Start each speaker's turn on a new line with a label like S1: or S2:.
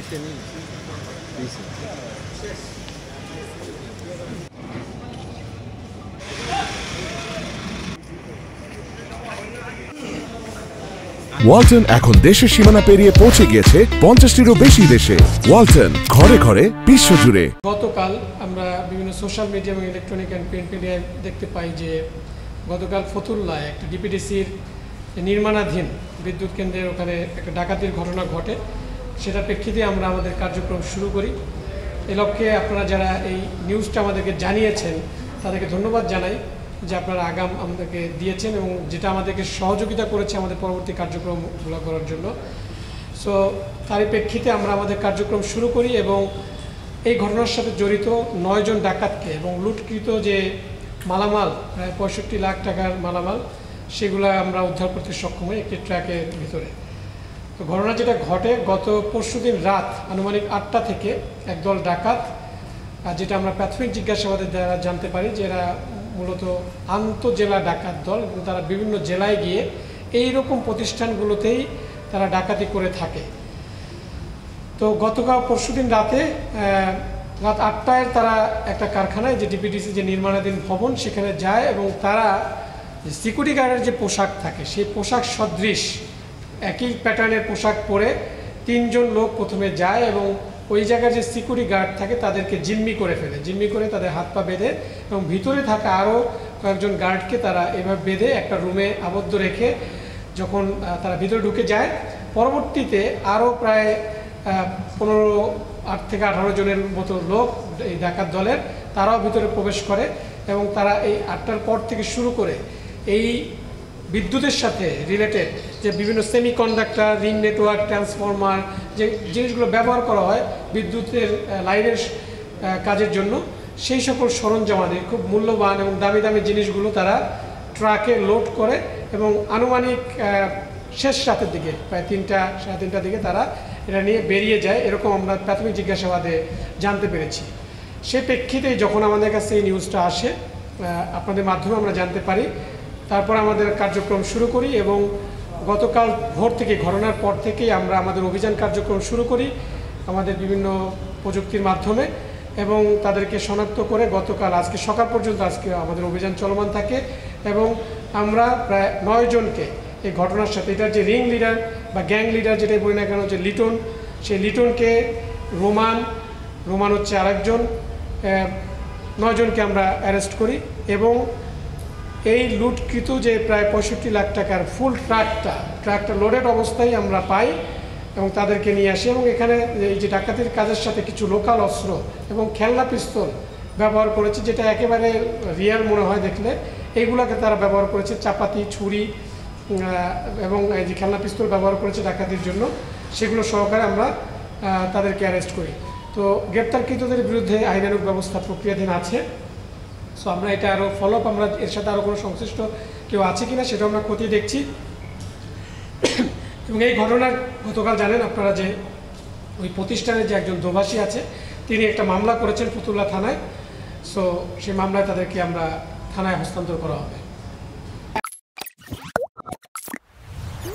S1: ওয়ালটন এখন দেশের সীমানা পেরিয়ে পৌঁছে গিয়েছে 50টিরও বেশি দেশে। ওয়ালটন, ঘরে ঘরে বিশ্বজুড়ে।
S2: গতকাল আমরা বিভিন্ন সোশ্যাল মিডিয়া এবং ইলেকট্রনিক অ্যান্ড প্রিন্ট মিডিয়ায় দেখতে পাই যে গতকাল ফতুল্লায় একটা ডিপিডিসির নির্মাণাধীন বিদ্যুৎ কেন্দ্রের ওখানে একটা ডাকাতির ঘটনা ঘটে। সেটার প্রেক্ষিতে আমরা আমাদের কার্যক্রম শুরু করি। এ লক্ষ্যে আপনারা যারা এই নিউজটা আমাদেরকে জানিয়েছেন তাদেরকে ধন্যবাদ জানাই যে আপনারা আগাম আমাদেরকে দিয়েছেন এবং যেটা আমাদেরকে সহযোগিতা করেছে আমাদের পরবর্তী কার্যক্রমগুলো করার জন্য। সো তারই প্রেক্ষিতে আমরা আমাদের কার্যক্রম শুরু করি এবং এই ঘটনার সাথে জড়িত 9 জন ডাকাতকে এবং লুটকৃত যে মালামাল প্রায় 65 লাখ টাকার মালামাল সেগুলো আমরা উদ্ধার করতে সক্ষম হই একটি ট্র্যাকের ভিতরে। তো ঘটনা যেটা ঘটে গত পরশুদিন রাত আনুমানিক 8টা থেকে একদল ডাকাত, যেটা আমরা প্রাথমিক জিজ্ঞাসাবাদের দ্বারা জানতে পারি যে এরা মূলত আন্তঃজেলা ডাকাত দল এবং তারা বিভিন্ন জেলায় গিয়ে এই রকম প্রতিষ্ঠানগুলোতেই তারা ডাকাতি করে থাকে। তো গতকাল পরশুদিন রাতে রাত 8টায় তারা একটা কারখানায় যে ডিপিডিসি যে নির্মাণাধীন ভবন সেখানে যায় এবং তারা সিকিউরিটি গার্ডের যে পোশাক থাকে সেই পোশাক সদৃশ একই প্যাটার্নের পোশাক পরে 3 জন লোক প্রথমে যায় এবং ওই জায়গায় যে সিকিউরিটি গার্ড থাকে তাদেরকে জিম্মি করে ফেলে। জিম্মি করে তাদের হাত পা বেঁধে এবং ভিতরে থাকা আরও কয়েকজন গার্ডকে তারা এভাবে বেঁধে একটা রুমে আবদ্ধ রেখে যখন তারা ভিতরে ঢুকে যায়, পরবর্তীতে আরও প্রায় 8 থেকে 18 জনের মতো লোক এই ডাকাত দলের তারাও ভিতরে প্রবেশ করে এবং তারা এই 8টার পর থেকে শুরু করে এই বিদ্যুতের সাথে রিলেটেড যে বিভিন্ন সেমিকন্ডাক্টর, রিং নেটওয়ার্ক, ট্রান্সফরমার যে জিনিসগুলো ব্যবহার করা হয় বিদ্যুতের লাইনের কাজের জন্য, সেই সকল সরঞ্জামাদি খুব মূল্যবান এবং দামি দামি জিনিসগুলো তারা ট্রাকে লোড করে এবং আনুমানিক শেষ রাতের দিকে প্রায় 3টা সাড়ে 3টার দিকে তারা এটা নিয়ে বেরিয়ে যায়, এরকম আমরা প্রাথমিক জিজ্ঞাসাবাদে জানতে পেরেছি। সেই প্রেক্ষিতেই যখন আমাদের কাছে এই নিউজটা আসে আপনাদের মাধ্যমে আমরা জানতে পারি, তারপর আমাদের কার্যক্রম শুরু করি এবং গতকাল ভোর থেকে ঘটনার পর থেকেই আমরা আমাদের অভিযান কার্যক্রম শুরু করি আমাদের বিভিন্ন প্রযুক্তির মাধ্যমে এবং তাদেরকে শনাক্ত করে গতকাল আজকে সকাল পর্যন্ত আজকে আমাদের অভিযান চলমান থাকে এবং আমরা প্রায় 9 জনকে এই ঘটনার সাথে, এটার যে রিং লিডার বা গ্যাং লিডার যেটাই বলি না কেন, যে লিটন, সেই লিটনকে, রোমান হচ্ছে আরেকজন, 9 জনকে আমরা অ্যারেস্ট করি এবং এই লুটকৃত যে প্রায় 65 লাখ টাকার ফুল ট্রাকটা লোডেড অবস্থায় আমরা পাই এবং তাদেরকে নিয়ে আসি এবং এখানে এই যে ডাকাতির কাজের সাথে কিছু লোকাল অস্ত্র এবং খেলনা পিস্তল ব্যবহার করেছে, যেটা একেবারে রিয়াল মনে হয় দেখলে। এইগুলোকে তারা ব্যবহার করেছে, চাপাতি, ছুরি এবং এই যে খেলনা পিস্তল ব্যবহার করেছে ডাকাতির জন্য, সেগুলো সহকারে আমরা তাদেরকে অ্যারেস্ট করি। তো গ্রেপ্তারকৃতদের বিরুদ্ধে আইনানুগ ব্যবস্থা প্রক্রিয়াধীন আছে। সো আমরা এটা আরও ফলো আপ, আমরা এর সাথে আরও কোনো সংশ্লিষ্ট কেউ আছে কিনা সেটা আমরা খতিয়ে দেখছি। এবং এই ঘটনার গতকাল জানেন আপনারা যে ওই প্রতিষ্ঠানের যে একজন দোভাষী আছে তিনি একটা মামলা করেছেন ফতুল্লা থানায়। সো সেই মামলায় তাদেরকে আমরা থানায় হস্তান্তর করা হবে।